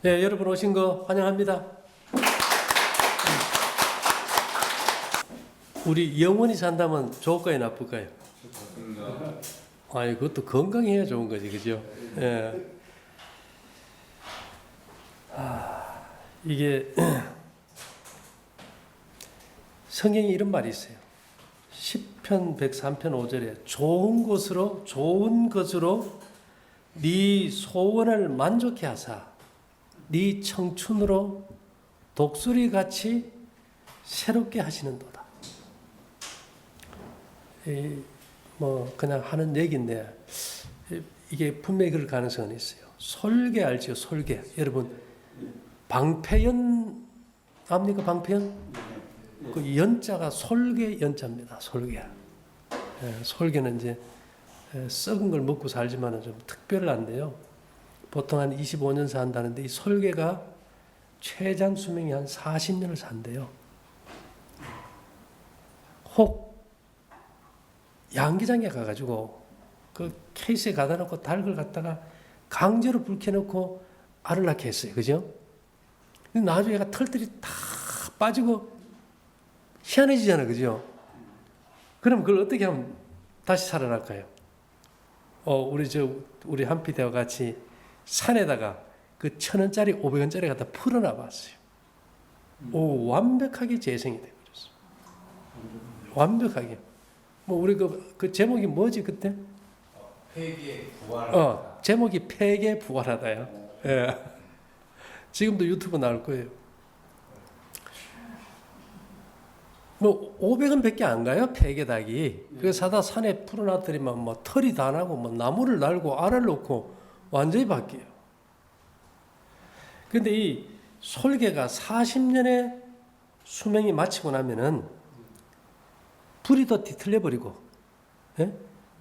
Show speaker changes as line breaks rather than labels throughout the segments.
네, 여러분 오신 거 환영합니다. 우리 영원히 산다면 좋을까요, 나쁠까요?
좋습니다.
아니, 그것도 건강해야 좋은 거지, 그죠? 예. 이게 성경에 이런 말이 있어요. 시편 103편 5절에 좋은 것으로 네 소원을 만족해 하사 네 청춘으로 독수리같이 새롭게 하시는도다. 그냥 하는 얘기인데 이게 분명히 그럴 가능성은 있어요. 솔개 알죠? 솔개. 여러분 방패연 압니까? 방패연? 그 연자가 솔개 연자입니다. 솔개. 솔개는 이제 썩은 걸 먹고 살지만은 좀 특별한데요. 보통 한 25년 산다는데 이 솔개가 최장 수명이 한 40년을 산대요. 혹 양기장에 가가지고 그 케이스에 가다 놓고 닭을 갖다가 강제로 불 켜놓고 알을 낳게 했어요. 그죠? 근데 나중에 얘가 털들이 다 빠지고 희한해지잖아요. 그죠? 그럼 그걸 어떻게 하면 다시 살아날까요? 우리 한피대와 같이 산에다가 그 1,000원짜리 500원짜리 갖다 풀어놔 봤어요. 완벽하게 재생이 되어버렸어요. 완벽하게. 우리 그 제목이 뭐지 그때?
회개 부활.
제목이 폐계 부활하다요. 예. 지금도 유튜브 나올 거예요. 500원 밖에 안 가요, 폐계 닭이. 그래서 사다 산에 풀어놨더니만 털이 다 나고 나무를 날고 알을 놓고 완전히 바뀌어요. 근데 이 솔개가 40년의 수명이 마치고 나면은 불이 더 뒤틀려 버리고,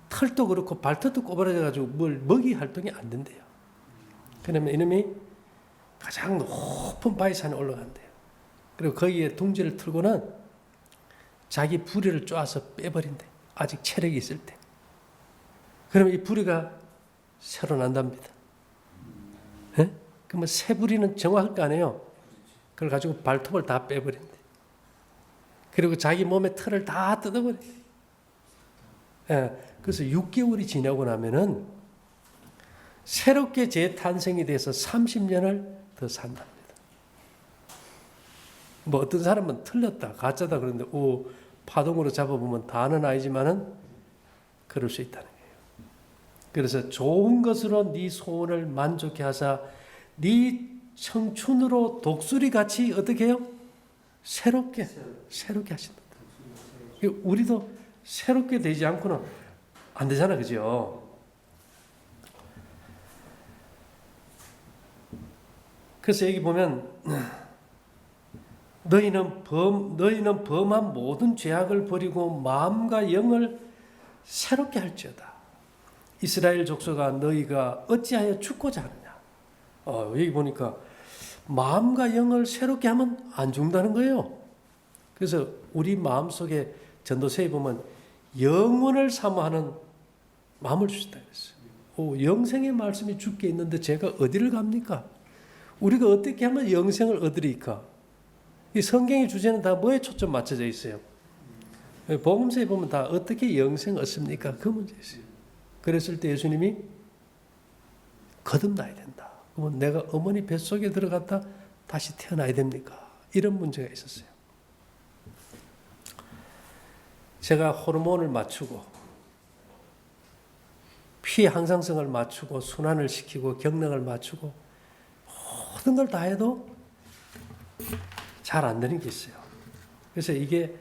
털도 그렇고 발톱도 꼬부라져가지고 뭘 먹이 활동이 안 된대요. 그러면 이놈이 가장 높은 바위산에 올라간대요. 그리고 거기에 둥지를 틀고는 자기 부리를 쪼아서 빼버린대. 아직 체력이 있을 때. 그러면 이 부리가 새로 난답니다. 그러면 새 부리는 정확할 거 아니에요. 그걸 가지고 발톱을 다 빼버린대. 그리고 자기 몸의 털을 다 뜯어버린대. 그래서 6개월이 지나고 나면은 새롭게 재탄생이 돼서 30년을 더 산답니다. 어떤 사람은 틀렸다, 가짜다 그러는데, 파동으로 잡아보면 다는 아니지만은 그럴 수 있다는 거예요. 그래서 좋은 것으로 네 소원을 만족해 하사 네 청춘으로 독수리같이 어떻게 해요? 새롭게 하신다. 우리도 새롭게 되지 않고는 안 되잖아, 그죠? 그래서 여기 보면 너희는 범한 모든 죄악을 버리고 마음과 영을 새롭게 할지어다. 이스라엘 족속아 너희가 어찌하여 죽고자 하느냐. 여기 보니까 마음과 영을 새롭게 하면 안 죽는다는 거예요. 그래서 우리 마음속에 전도서에 보면 영원을 사모하는 마음을 주셨다 그랬어요. 영생의 말씀이 주께 있는데 제가 어디를 갑니까? 우리가 어떻게 하면 영생을 얻으리까? 이 성경의 주제는 다 뭐에 초점 맞춰져 있어요? 복음서에 보면 다 어떻게 영생 얻습니까? 그 문제 있어요. 그랬을 때 예수님이 거듭나야 된다. 그러면 내가 어머니 뱃속에 들어갔다 다시 태어나야 됩니까? 이런 문제가 있었어요. 제가 호르몬을 맞추고 피 항상성을 맞추고 순환을 시키고 경락을 맞추고 모든 걸 다 해도 잘 안 되는 게 있어요. 그래서 이게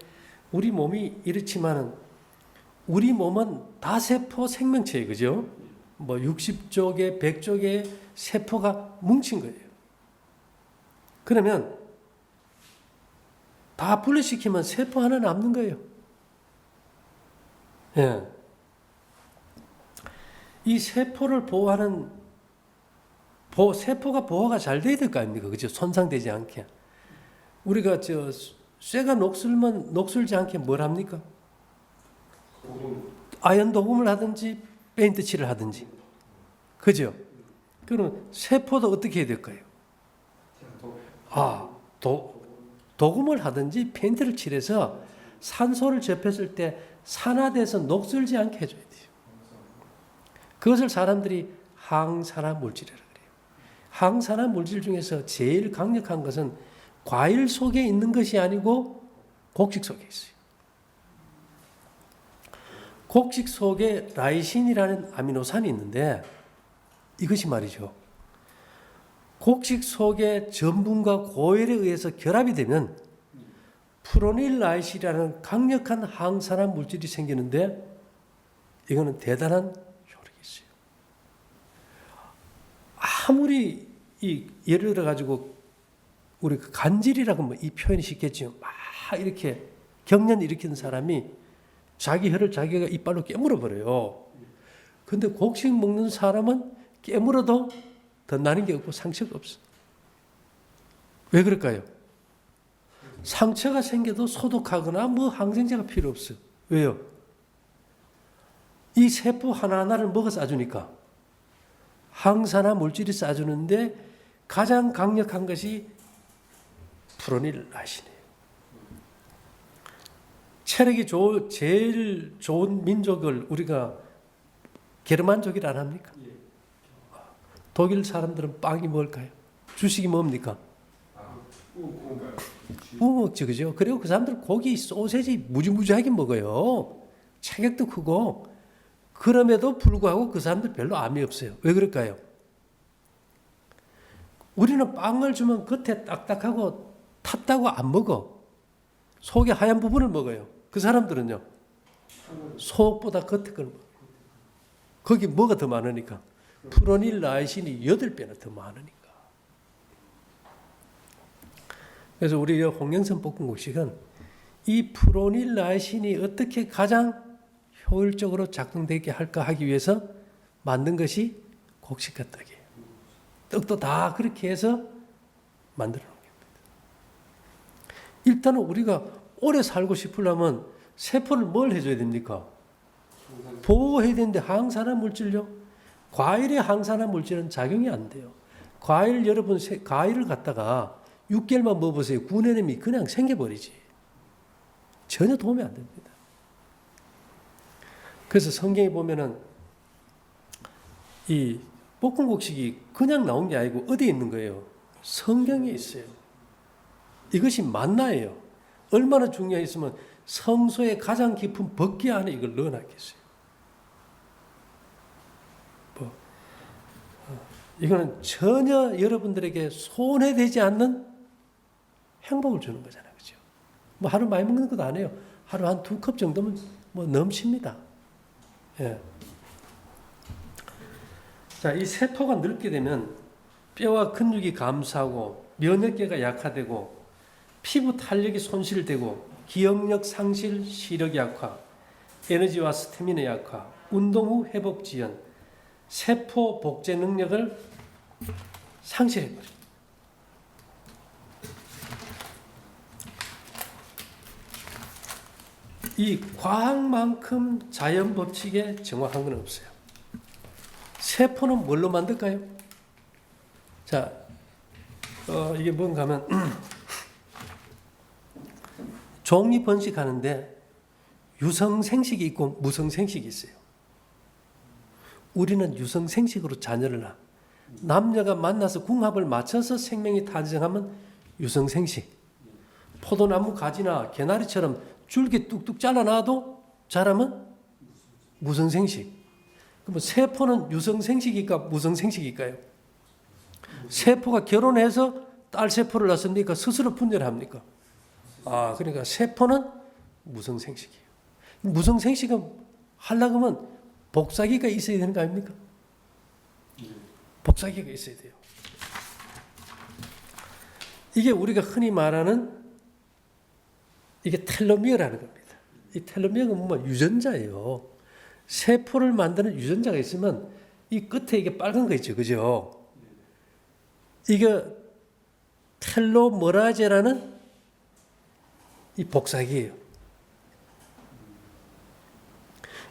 우리 몸이 이렇지만은 우리 몸은 다세포 생명체예요. 그죠? 60조 개, 100조 개의 세포가 뭉친 거예요. 그러면 다 분리시키면 세포 하나 남는 거예요. 이 세포를 보호하는 세포가 보호가 잘 돼야 될 거 아닙니까? 그죠? 손상되지 않게. 우리가 쇠가 녹슬지 않게 뭘 합니까? 아연 도금을 하든지 페인트 칠을 하든지. 그죠? 그럼 세포도 어떻게 해야 될까요? 도금을 하든지 페인트를 칠해서 산소를 접했을 때 산화돼서 녹슬지 않게 해줘야 돼요. 그것을 사람들이 항산화 물질이라고 그래요. 항산화 물질 중에서 제일 강력한 것은 과일 속에 있는 것이 아니고 곡식 속에 있어요. 곡식 속에 라이신이라는 아미노산이 있는데 이것이 말이죠. 곡식 속의 전분과 고열에 의해서 결합이 되면 프로닐 라이신이라는 강력한 항산화 물질이 생기는데 이거는 대단한 효력이 있어요. 아무리 예를 들어 가지고 우리 간질이라고 뭐 이 표현이 쉽겠지만 막 이렇게 경련 일으키는 사람이 자기 혀를 자기가 이빨로 깨물어 버려요. 근데 곡식 먹는 사람은 깨물어도 더 나는 게 없고 상처가 없어. 왜 그럴까요? 상처가 생겨도 소독하거나 뭐 항생제가 필요 없어. 왜요? 이 세포 하나하나를 뭐가 싸주니까? 항산화 물질이 싸주는데 가장 강력한 것이 프로닐 라이신이에요. 체력이 제일 좋은 민족을 우리가 게르만족이라 안 합니까? 독일 사람들은 빵이 뭘까요? 주식이 뭡니까? 먹죠, 그죠? 그리고 그 사람들 고기, 소세지 무지무지하게 먹어요. 체격도 크고. 그럼에도 불구하고 그 사람들 별로 암이 없어요. 왜 그럴까요? 우리는 빵을 주면 겉에 딱딱하고 탔다고 안 먹어. 속에 하얀 부분을 먹어요. 그 사람들은요. 속보다 겉에 걸 먹어요. 거기 뭐가 더 많으니까? 프로닐 라이신이 8배나 더 많으니까. 그래서 우리 홍영선 볶음국식은 이 프로닐 라이신이 어떻게 가장 효율적으로 작동되게 할까 하기 위해서 만든 것이 곡식과 떡이에요. 떡도 다 그렇게 해서 만들어 놓은 겁니다. 일단은 우리가 오래 살고 싶으려면 세포를 뭘 해줘야 됩니까? 보호해야 되는데 항산화 물질요? 과일의 항산화 물질은 작용이 안 돼요. 과일 여러분 과일을 갖다가 6개월만 먹어보세요. 구내염이 그냥 생겨버리지. 전혀 도움이 안 됩니다. 그래서 성경에 보면은 이 볶음곡식이 그냥 나온 게 아니고 어디에 있는 거예요? 성경에 있어요. 이것이 만나예요. 얼마나 중요했으면 성소의 가장 깊은 법궤 안에 이걸 넣어놨겠어요. 이거는 전혀 여러분들에게 손해되지 않는 행복을 주는 거잖아요. 그죠? 뭐 하루 많이 먹는 것도 아니에요. 하루 한 2컵 정도면 뭐 넘칩니다. 예. 자, 이 세포가 늙게 되면 뼈와 근육이 감소하고 면역계가 약화되고 피부 탄력이 손실되고 기억력 상실, 시력 약화, 에너지와 스태미나 약화, 운동 후 회복 지연, 세포 복제 능력을 상실해버려요. 이 과학만큼 자연 법칙에 정확한 건 없어요. 세포는 뭘로 만들까요? 자, 이게 뭔가 하면 종이 번식하는데 유성생식이 있고 무성생식이 있어요. 우리는 유성생식으로 자녀를 낳아. 남녀가 만나서 궁합을 맞춰서 생명이 탄생하면 유성생식. 포도나무 가지나 개나리처럼 줄기 뚝뚝 잘라놔도 자라면 무성생식. 그럼 세포는 유성생식일까 무성생식일까요? 세포가 결혼해서 딸 세포를 낳습니까? 스스로 분열합니까? 그러니까 세포는 무성생식이에요. 무성생식은 하려고 하면 복사기가 있어야 되는 거 아닙니까? 복사기가 있어야 돼요. 이게 우리가 흔히 말하는 이게 텔로미어라는 겁니다. 이 텔로미어가 뭐 유전자예요. 세포를 만드는 유전자가 있으면 이 끝에 이게 빨간 거 있죠. 그죠? 이게 텔로머라제라는 이 복사기예요.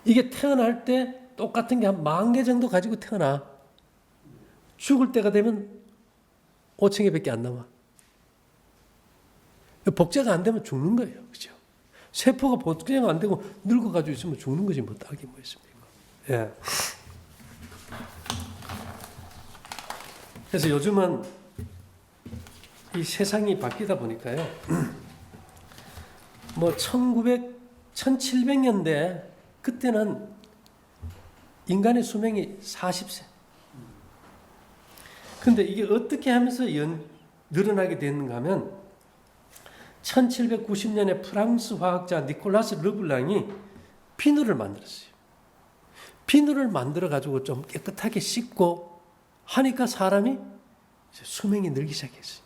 이게 태어날 때 똑같은 게 한 10,000개 정도 가지고 태어나. 죽을 때가 되면 5,000개밖에 안 남아. 복제가 안 되면 죽는 거예요. 그죠? 세포가 복제가 안 되고 늙어가지고 있으면 죽는 거지 뭐 딱히 뭐 있습니까? 예. 그래서 요즘은 이 세상이 바뀌다 보니까요. 뭐 1700년대 그때는 인간의 수명이 40세. 근데 이게 어떻게 하면서 늘어나게 됐는가 하면 1790년에 프랑스 화학자 니콜라스 르블랑이 비누를 만들었어요. 비누를 만들어 가지고 좀 깨끗하게 씻고 하니까 사람이 수명이 늘기 시작했어요.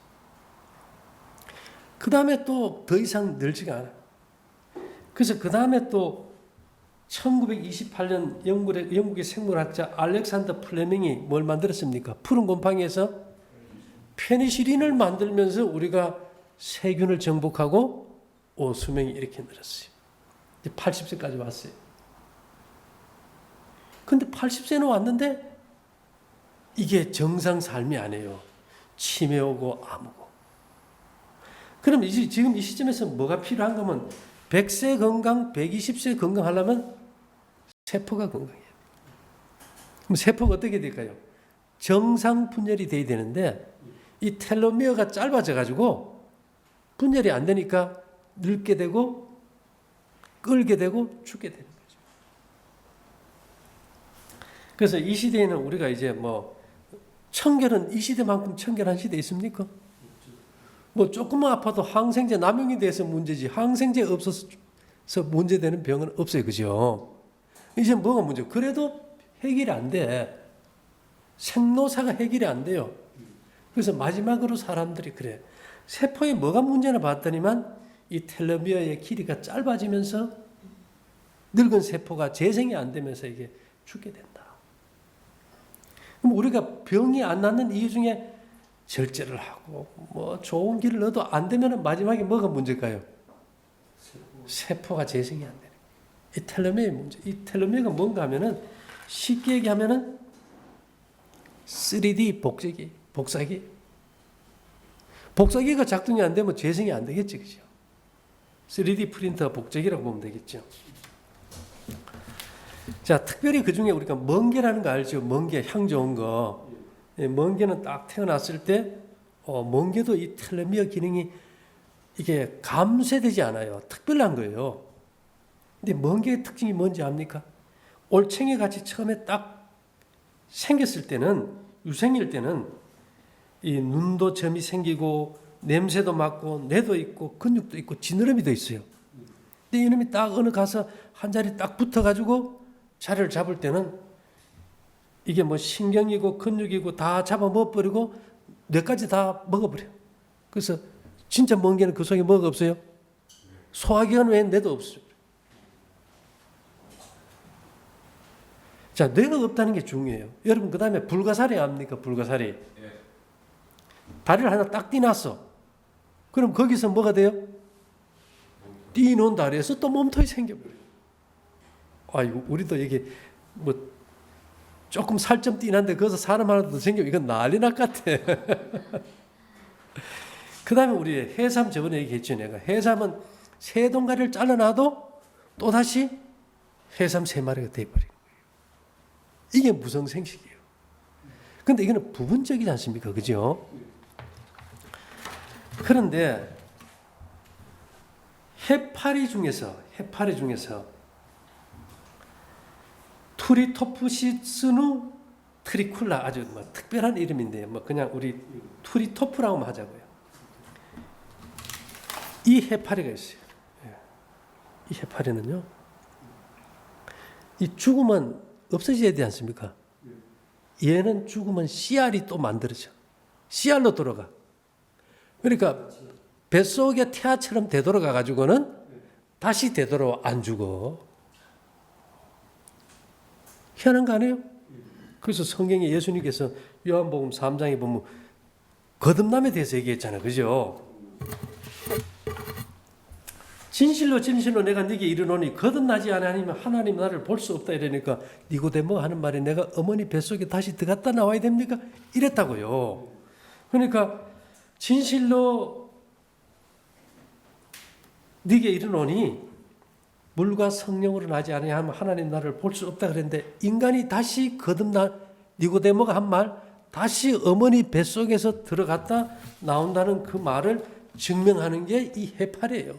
그 다음에 또 더 이상 늘지가 않아요. 그래서 그 다음에 또 1928년 영국의 생물학자 알렉산더 플레밍이 뭘 만들었습니까? 푸른 곰팡이에서 페니실린을 만들면서 우리가 세균을 정복하고 수명이 이렇게 늘었어요. 80세까지 왔어요. 근데 80세는 왔는데 이게 정상 삶이 아니에요. 치매 오고 암 오고. 그럼 지금 이 시점에서 뭐가 필요한 거면 100세 건강, 120세 건강하려면 세포가 건강해요. 그럼 세포가 어떻게 될까요? 정상 분열이 돼야 되는데 이 텔로미어가 짧아져 가지고 분열이 안 되니까 늙게 되고 끓게 되고 죽게 되는 거죠. 그래서 이 시대에는 우리가 이제 뭐 청결은 이 시대만큼 청결한 시대 있습니까? 뭐 조금만 아파도 항생제 남용이 돼서 문제지 항생제 없어서 문제되는 병은 없어요. 그죠? 이제 뭐가 문제고 그래도 해결이 안 돼. 생로사가 해결이 안 돼요. 그래서 마지막으로 사람들이 그래. 세포에 뭐가 문제나 봤더니만 이 텔로미어의 길이가 짧아지면서 늙은 세포가 재생이 안 되면서 이게 죽게 된다. 그럼 우리가 병이 안 낫는 이유 중에 절제를 하고 뭐 좋은 길을 넣어도 안 되면 마지막에 뭐가 문제일까요? 세포가 재생이 안 되는 이 텔로미어의 문제. 이 텔로미어가 뭔가 하면은 쉽게 얘기하면은 3D 복제기, 복사기. 복사기가 작동이 안 되면 재생이 안 되겠지, 그죠? 3D 프린터 복제기라고 보면 되겠죠. 자, 특별히 그 중에 우리가 멍게라는 거 알죠? 멍게, 향 좋은 거. 멍게는 딱 태어났을 때, 멍게도 이 텔로미어 기능이 이게 감쇄되지 않아요. 특별한 거예요. 근데 멍게의 특징이 뭔지 압니까? 올챙이 같이 처음에 딱 생겼을 때는, 유생일 때는 이 눈도 점이 생기고 냄새도 맡고 뇌도 있고 근육도 있고 지느러미도 있어요. 근데 이놈이 딱 어느 가서 한 자리 딱 붙어가지고 자리를 잡을 때는 이게 뭐 신경이고 근육이고 다 잡아 먹어버리고 뇌까지 다 먹어버려요. 그래서 진짜 멍게는 그 속에 뭐가 없어요? 소화기관 외엔 뇌도 없어요. 자, 뇌가 없다는 게 중요해요. 여러분 그 다음에 불가사리 압니까? 불가사리. 다리를 하나 딱 띄놨어. 그럼 거기서 뭐가 돼요? 띄놓은 다리에서 또 몸통이 생겨버려요. 아이고, 우리도 이게 뭐 조금 살 좀 띄는데 거기서 사람 하나 더 생기면 이건 난리 날 것 같아. 그 다음에 우리 해삼 저번에 얘기했죠. 내가 해삼은 세 동가리를 잘라놔도 또다시 해삼 세 마리가 돼버려요. 이게 무성생식이에요. 근데 이거는 부분적이지 않습니까? 그죠? 그런데 해파리 중에서 투리토프시스누 트리쿨라 아주 뭐 특별한 이름인데 뭐 그냥 우리 투리토프라고만 하자고요. 이 해파리가 있어요. 이 해파리는요. 이 죽으면 없어져야 되지 않습니까? 얘는 죽으면 씨알이 또 만들어져. 씨알로 돌아가. 그러니까 뱃속에 태아처럼 되돌아가 가지고는 다시 되돌아 안 죽어. 희한한 거 아니에요? 그래서 성경에 예수님께서 요한복음 3장에 보면 거듭남에 대해서 얘기했잖아요. 그죠? 진실로 진실로 내가 네게 이르노니 거듭나지 않으면 하나님 나를 볼 수 없다 이러니까 니고데모 하는 말이 내가 어머니 뱃속에 다시 들어갔다 나와야 됩니까? 이랬다고요. 그러니까 진실로 네게 이르노니 물과 성령으로 나지 아니하면 하나님 나라를 볼 수 없다 그랬는데 인간이 다시 거듭나 니고데모가 한 말 다시 어머니 뱃속에서 들어갔다 나온다는 그 말을 증명하는 게 이 해파리예요.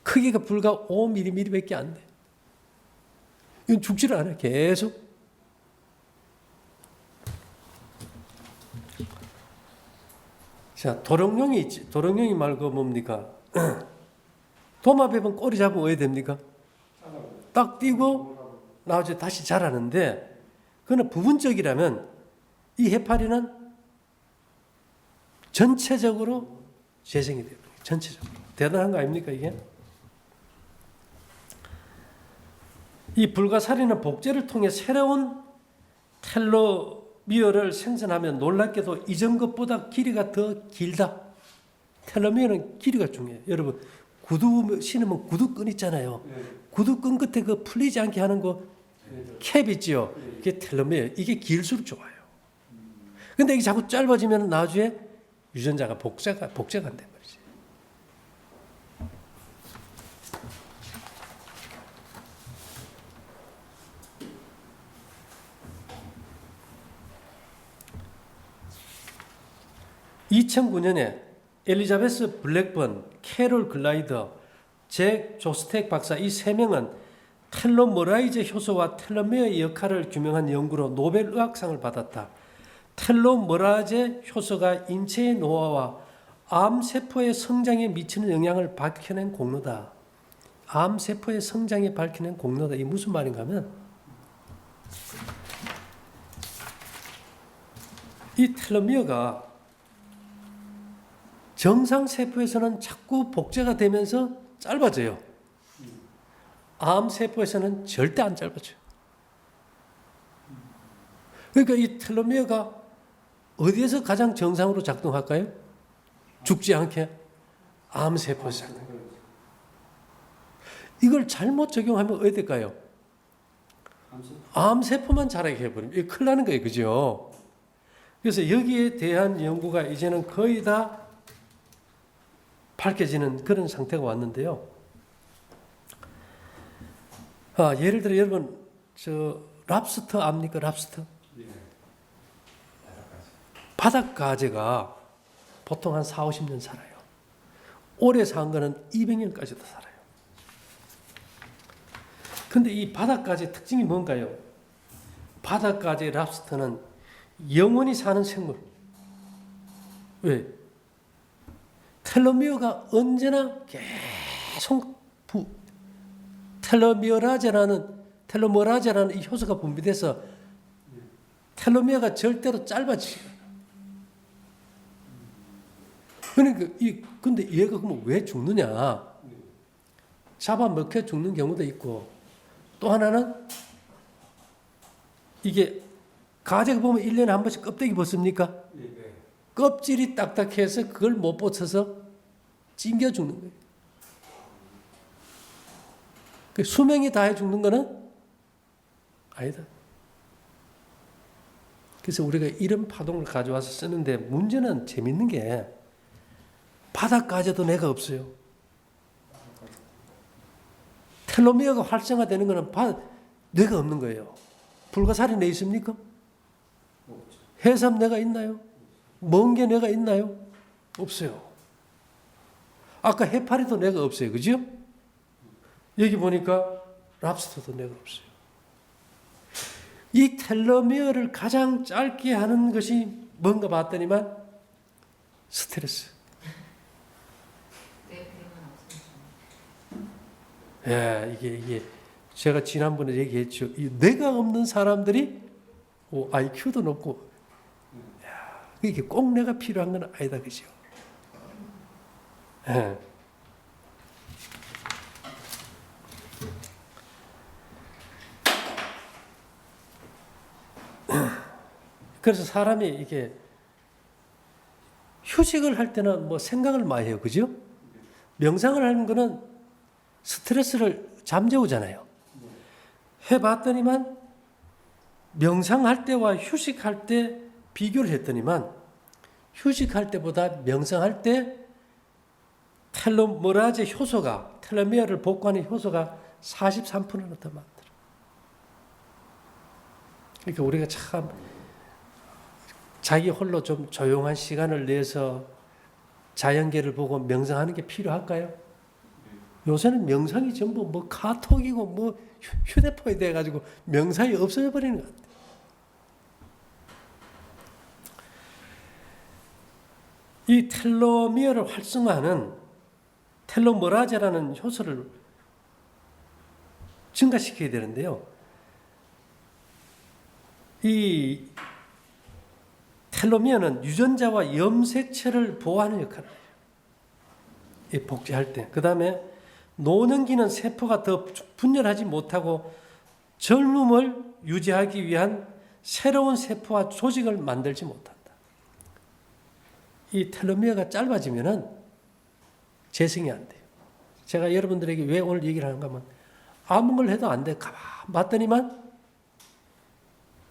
크기가 불과 5mm밖에 안 돼. 이건 죽지를 않아요. 계속. 자, 도롱뇽이 있지. 도롱뇽이 말고 뭡니까? 도마뱀은 꼬리 잡으면 어떻게 됩니까? 딱 뛰고 나중에 다시 자라는데 그는 부분적이라면 이 해파리는 전체적으로 재생이 돼요. 전체적으로. 대단한 거 아닙니까 이게? 이 불가사리는 복제를 통해 새로운 텔로미어를 생산하면 놀랍게도 이전 것보다 길이가 더 길다. 텔로미어는 길이가 중요해요. 여러분 구두 신으면 구두끈 있잖아요. 구두끈 끝에 그 풀리지 않게 하는 거 캡 있지요. 이게 텔로미어. 이게 길수록 좋아요. 근데 이게 자꾸 짧아지면 나중에 유전자가 복제가 안 돼 버리지. (2009년에) 엘리자베스 블랙번, 캐롤 글라이더, 잭 조스텍 박사 이 세 명은 텔로머라이즈 효소와 텔로메어의 역할을 규명한 연구로 노벨 의학상을 받았다. 텔로머라이즈 효소가 인체의 노화와 암세포의 성장에 미치는 영향을 밝혀낸 공로다. 암세포의 성장에 밝혀낸 공로다. 이게 무슨 말인가 하면 이 텔로미어가 정상세포에서는 자꾸 복제가 되면서 짧아져요. 암세포에서는 절대 안 짧아져요. 그러니까 이 텔로미어가 어디에서 가장 정상으로 작동할까요? 죽지 않게 암세포에서. 이걸 잘못 적용하면 어디 될까요? 암세포만 자라게 해버리면 이거 큰일 나는 거예요. 그죠? 그래서 여기에 대한 연구가 이제는 거의 다 밝혀지는 그런 상태가 왔는데요. 예를 들어 여러분 랍스터 압니까? 랍스터? 바닷가재가 보통 한 4, 50년 살아요. 오래 산 거는 200년까지도 살아요. 근데 이 바닷가재 특징이 뭔가요? 바닷가재 랍스터는 영원히 사는 생물. 왜? 텔로미어가 언제나 계속 텔로머라제라는 이 효소가 분비돼서 텔로미어가 절대로 짧아지지 않아요. 그러니까 근데 얘가 그러면 왜 죽느냐? 잡아먹혀 죽는 경우도 있고 또 하나는 이게 가재가 보면 1년에 한 번씩 껍데기 벗습니까? 껍질이 딱딱해서 그걸 못 벗어서 찡겨 죽는 거예요. 수명이 다해 죽는 거는 아니다. 그래서 우리가 이런 파동을 가져와서 쓰는데 문제는 재밌는 게 바닷가재도 뇌가 없어요. 텔로미어가 활성화되는 거는 뇌가 없는 거예요. 불가사리 뇌 있습니까? 해삼 뇌가 있나요? 멍게 뇌가 있나요? 없어요. 아까 해파리도 뇌가 없어요. 그죠? 여기 보니까 랍스터도 뇌가 없어요. 이 텔로미어를 가장 짧게 하는 것이 뭔가 봤더니만 스트레스. 예, 이게 제가 지난번에 얘기했죠. 이 뇌가 없는 사람들이 IQ도 높고, 이게 꼭 뇌가 필요한 건 아니다, 그죠? 예. 그래서 사람이 이게 휴식을 할 때는 뭐 생각을 많이 해요. 그죠? 명상을 하는 거는 스트레스를 잠재우잖아요. 해봤더니만 명상할 때와 휴식할 때 비교를 했더니만 휴식할 때보다 명상할 때 텔로메라제 효소가 텔로미어를 복구하는 효소가 43%나 더 많더라. 그러니까 우리가 참 자기 홀로 좀 조용한 시간을 내서 자연계를 보고 명상하는 게 필요할까요? 요새는 명상이 전부 뭐 카톡이고 뭐 휴대폰이 돼가지고 명상이 없어져 버리는 것 같아요. 이 텔로미어를 활성화하는 텔로메라제라는 효소를 증가시켜야 되는데요. 이 텔로미어는 유전자와 염색체를 보호하는 역할을 해요. 이 복제할 때. 그 다음에 노년기는 세포가 더 분열하지 못하고 젊음을 유지하기 위한 새로운 세포와 조직을 만들지 못한다. 이 텔로미어가 짧아지면은 재생이 안 돼요. 제가 여러분들에게 왜 오늘 얘기를 하는가 하면 아무 걸 해도 안 돼. 가만 봤더니만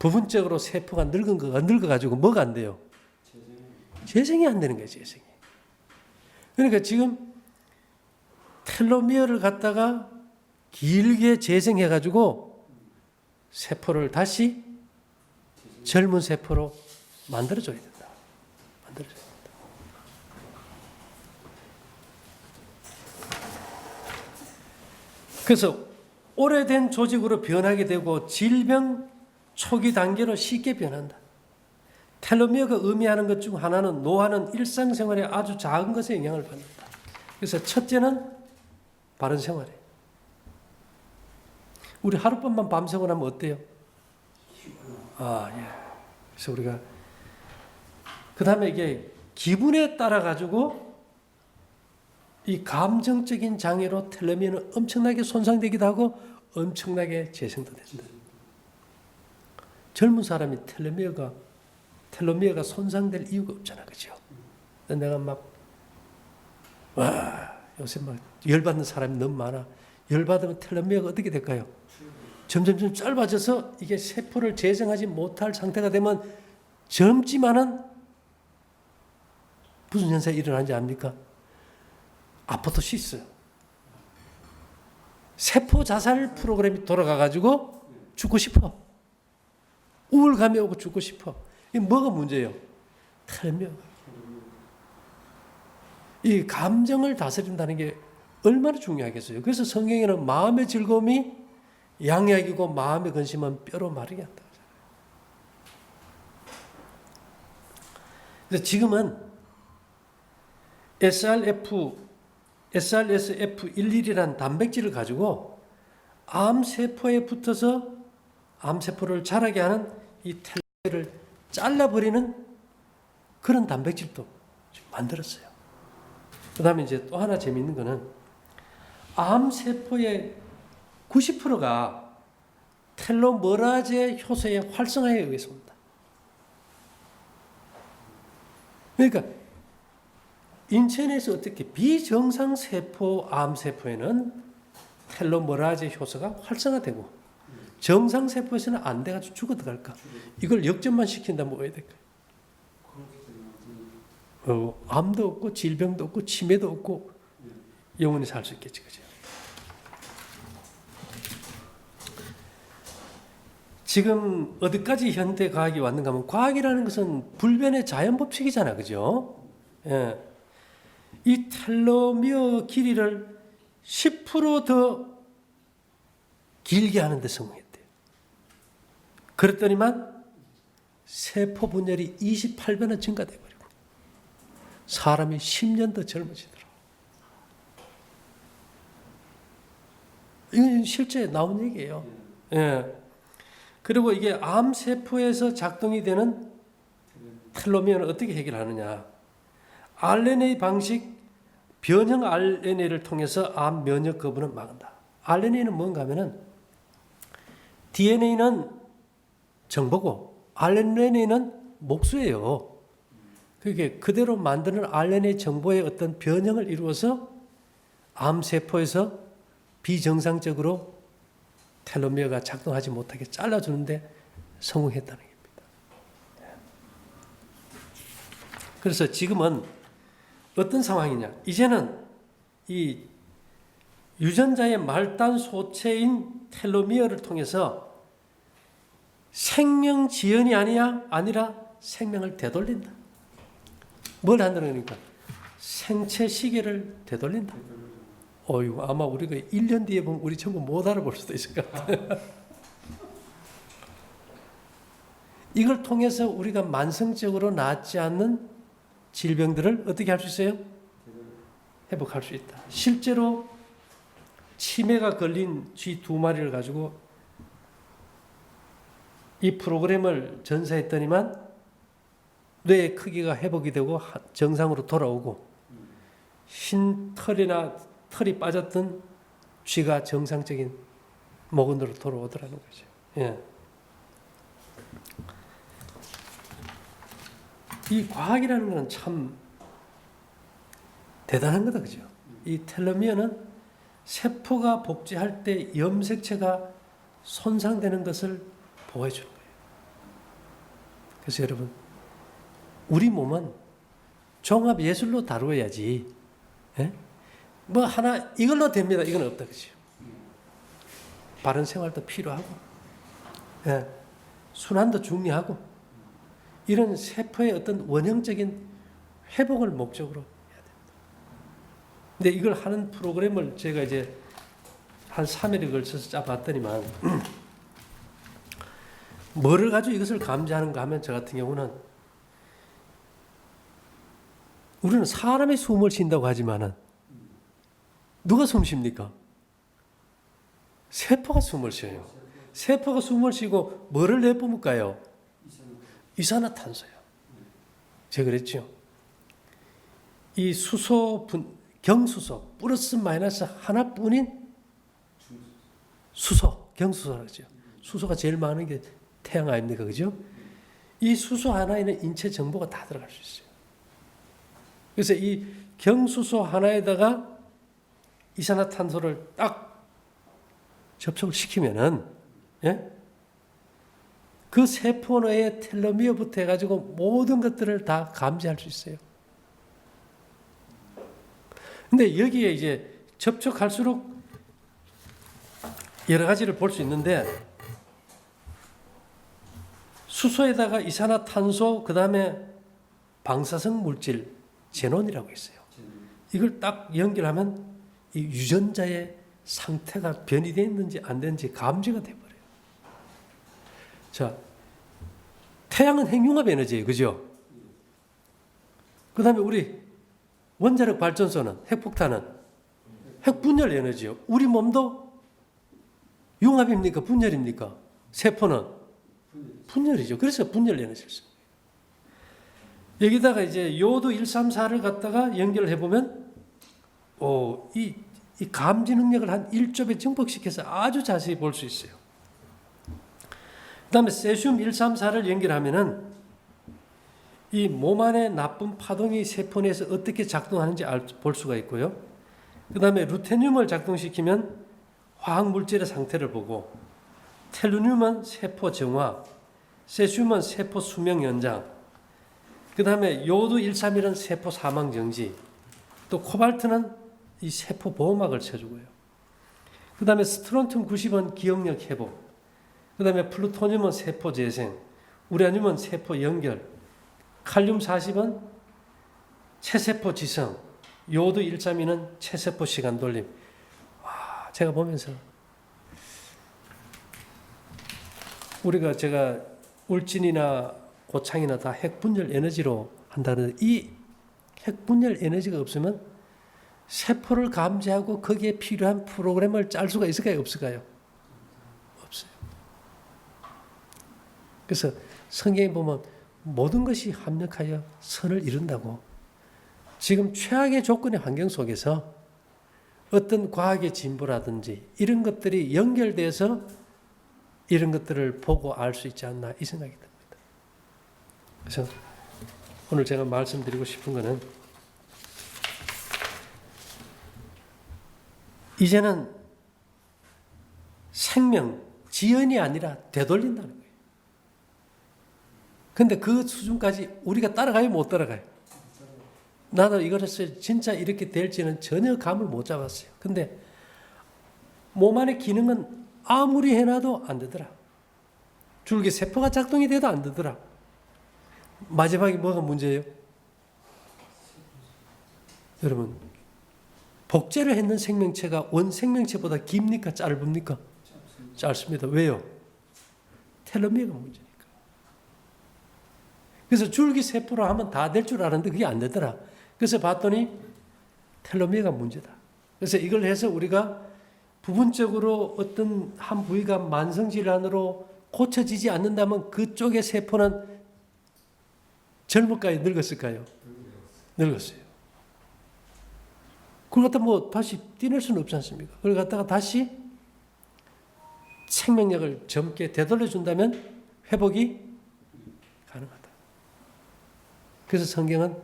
부분적으로 세포가 늙어가지고 뭐가 안 돼요? 재생이 안 되는 거예요, 재생이. 그러니까 지금 텔로미어를 갖다가 길게 재생해가지고 세포를 다시 젊은 세포로 만들어줘야 된다. 만들어줘야 된다. 그래서 오래된 조직으로 변하게 되고 질병 초기 단계로 쉽게 변한다. 텔로미어가 의미하는 것 중 하나는 노화는 일상생활에 아주 작은 것에 영향을 받는다. 그래서 첫째는 바른 생활이에요. 우리 하룻밤만 밤새고 나면 어때요? 예. 그래서 우리가 그 다음에 이게 기분에 따라 가지고 이 감정적인 장애로 텔로미어는 엄청나게 손상되기도 하고 엄청나게 재생도 된다. 젊은 사람이 텔로미어가 손상될 이유가 없잖아, 그죠? 내가 요새 열받는 사람이 너무 많아. 열받으면 텔로미어가 어떻게 될까요? 점점 짧아져서 이게 세포를 재생하지 못할 상태가 되면 젊지만은 무슨 현상이 일어나는지 압니까? 아포토시스. 세포 자살 프로그램이 돌아가가지고 죽고 싶어. 우울감이 오고 죽고 싶어. 이게 뭐가 문제예요? 텔로미어. 이 감정을 다스린다는 게 얼마나 중요하겠어요. 그래서 성경에는 마음의 즐거움이 양약이고 마음의 근심은 뼈로 마르게 한다. 그래서 지금은 SRSF11이라는 단백질을 가지고 암세포에 붙어서 암세포를 자라게 하는 이 텔로미어를 잘라버리는 그런 단백질도 만들었어요. 그 다음에 이제 또 하나 재미있는 거는 암세포의 90%가 텔로메라제 효소의 활성화에 의해서 온다. 그러니까 인체 내에서 어떻게 비정상 세포 암세포에는 텔로메라제 효소가 활성화되고 정상 세포에서는 안 돼가지고 죽어 들어갈까? 이걸 역전만 시킨다면 뭐 해야 될까요? 암도 없고 질병도 없고 치매도 없고 영원히 살 수 있겠지, 그죠? 지금 어디까지 현대 과학이 왔는가 하면 과학이라는 것은 불변의 자연 법칙이잖아, 그죠? 예. 이 텔로미어 길이를 10% 더 길게 하는 데 성공했대요. 그랬더니만 세포 분열이 28배나 증가돼 버리고 사람이 10년 더 젊어지더라. 이건 실제 나온 얘기예요. 예. 그리고 이게 암세포에서 작동이 되는 텔로미어는 어떻게 해결하느냐. RNA 방식 변형 RNA를 통해서 암 면역 거부를 막는다. RNA는 뭔가 하면은 DNA는 정보고 RNA는 목수예요. 그게 그대로 만드는 RNA 정보의 어떤 변형을 이루어서 암세포에서 비정상적으로 텔로미어가 작동하지 못하게 잘라주는데 성공했다는 겁니다. 그래서 지금은 어떤 상황이냐. 이제는 이 유전자의 말단 소체인 텔로미어를 통해서 생명 지연이 아니라 생명을 되돌린다. 뭘 한다는 거니까? 생체 시계를 되돌린다. 어이구, 아마 우리가 1년 뒤에 보면 우리 전부 못 알아볼 수도 있을 것 같아요. 이걸 통해서 우리가 만성적으로 낫지 않는 질병들을 어떻게 할 수 있어요? 회복할 수 있다. 실제로 치매가 걸린 쥐 2마리를 가지고 이 프로그램을 전사했더니만 뇌의 크기가 회복이 되고 정상으로 돌아오고 흰 털이 빠졌던 쥐가 정상적인 모근으로 돌아오더라는 거죠. 예. 이 과학이라는 것은 참 대단한 거다, 그죠? 이 텔로미어는 세포가 복제할 때 염색체가 손상되는 것을 보호해 주는 거예요. 그래서 여러분, 우리 몸은 종합 예술로 다루어야지. 예? 뭐 하나 이걸로 됩니다. 이건 없다, 그죠? 바른 생활도 필요하고, 예. 순환도 중요하고, 이런 세포의 어떤 원형적인 회복을 목적으로 해야 됩니다. 근데 이걸 하는 프로그램을 제가 이제 한 3일에 걸쳐서 짜봤더니만 뭐를 가지고 이것을 감지하는가 하면 저 같은 경우는 우리는 사람이 숨을 쉰다고 하지만은 누가 숨 쉽니까? 세포가 숨을 쉬어요. 세포가 숨을 쉬고 뭐를 내뿜을까요? 이산화탄소요. 제가 그랬죠. 이 경수소 플러스 마이너스 하나뿐인 수소, 경수소라고 하죠. 수소가 제일 많은 게 태양 아닙니까, 그죠? 이 수소 하나에는 인체 정보가 다 들어갈 수 있어요. 그래서 이 경수소 하나에다가 이산화탄소를 딱 접촉을 시키면은, 예? 그 세포 내의 텔로미어부터 해가지고 모든 것들을 다 감지할 수 있어요. 근데 여기에 이제 접촉할수록 여러 가지를 볼 수 있는데, 수소에다가 이산화탄소, 그 다음에 방사성 물질, 제논이라고 있어요. 이걸 딱 연결하면 이 유전자의 상태가 변이되어 있는지 안 되는지 감지가 돼버려요. 자, 태양은 핵융합 에너지예요. 그죠? 그 다음에 우리 원자력 발전소는, 핵폭탄은 핵분열 에너지요. 우리 몸도 융합입니까? 분열입니까? 세포는 분열이죠. 그래서 분열 에너지를 씁니다. 여기다가 이제 요도 134를 갖다가 연결해 보면, 이 감지 능력을 한 1조 배 증폭시켜서 아주 자세히 볼 수 있어요. 그 다음에 세슘 134를 연결하면은 이 몸 안에 나쁜 파동이 세포 내에서 어떻게 작동하는지 볼 수가 있고요. 그 다음에 루테늄을 작동시키면 화학물질의 상태를 보고, 텔루늄은 세포 정화, 세슘은 세포 수명 연장, 그 다음에 요도 131은 세포 사망 정지, 또 코발트는 이 세포 보호막을 쳐주고요. 그 다음에 스트론튬 90은 기억력 회복, 그 다음에 플루토늄은 세포 재생, 우라늄은 세포 연결, 칼륨 40은 체세포 지성, 요도 132는 체세포 시간 돌림. 와, 제가 보면서 제가 울진이나 고창이나 다 핵분열 에너지로 한다는, 이 핵분열 에너지가 없으면 세포를 감지하고 거기에 필요한 프로그램을 짤 수가 있을까요? 없을까요? 없어요. 그래서 성경에 보면 모든 것이 합력하여 선을 이룬다고. 지금 최악의 조건의 환경 속에서 어떤 과학의 진보라든지 이런 것들이 연결돼서 이런 것들을 보고 알 수 있지 않나, 이 생각이 듭니다. 그래서 오늘 제가 말씀드리고 싶은 것은, 이제는 생명, 지연이 아니라 되돌린다는 거예요. 근데 그 수준까지 우리가 따라가요, 못 따라가요? 나도 이걸 했어요. 진짜 이렇게 될지는 전혀 감을 못 잡았어요. 근데 몸 안의 기능은 아무리 해놔도 안 되더라. 줄기세포가 작동이 돼도 안 되더라. 마지막에 뭐가 문제예요? 여러분, 복제를 했는 생명체가 원 생명체보다 깁니까? 짧습니까? 짧습니다. 왜요? 텔로미어가 문제니까. 그래서 줄기세포로 하면 다 될 줄 알았는데 그게 안 되더라. 그래서 봤더니 텔로미어가 문제다. 그래서 이걸 해서 우리가 부분적으로 어떤 한 부위가 만성질환으로 고쳐지지 않는다면 그쪽의 세포는 젊을까요? 늙었을까요? 늙었어요. 그걸 갖다 뭐 다시 떼낼 수는 없지 않습니까? 그걸 갖다가 다시 생명력을 젊게 되돌려준다면 회복이 가능하다. 그래서 성경은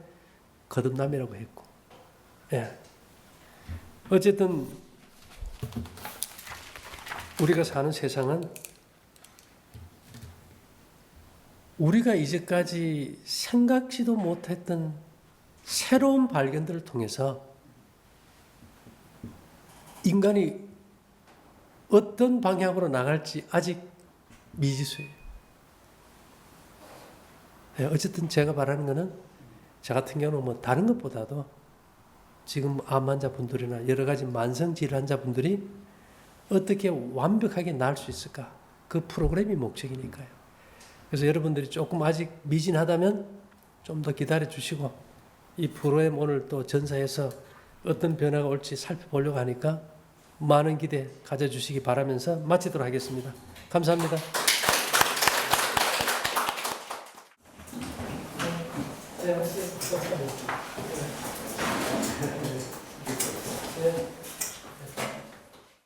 거듭남이라고 했고, 예. 어쨌든 우리가 사는 세상은 우리가 이제까지 생각지도 못했던 새로운 발견들을 통해서 인간이 어떤 방향으로 나갈지 아직 미지수예요. 네, 어쨌든 제가 바라는 것은 저 같은 경우는 뭐 다른 것보다도 지금 암 환자분들이나 여러 가지 만성 질환자분들이 어떻게 완벽하게 나을 수 있을까? 그 프로그램이 목적이니까요. 그래서 여러분들이 조금 아직 미진하다면 좀 더 기다려 주시고 이 프로그램 오늘 또 전사해서 어떤 변화가 올지 살펴보려고 하니까 많은 기대 가져주시기 바라면서 마치도록 하겠습니다. 감사합니다. 네,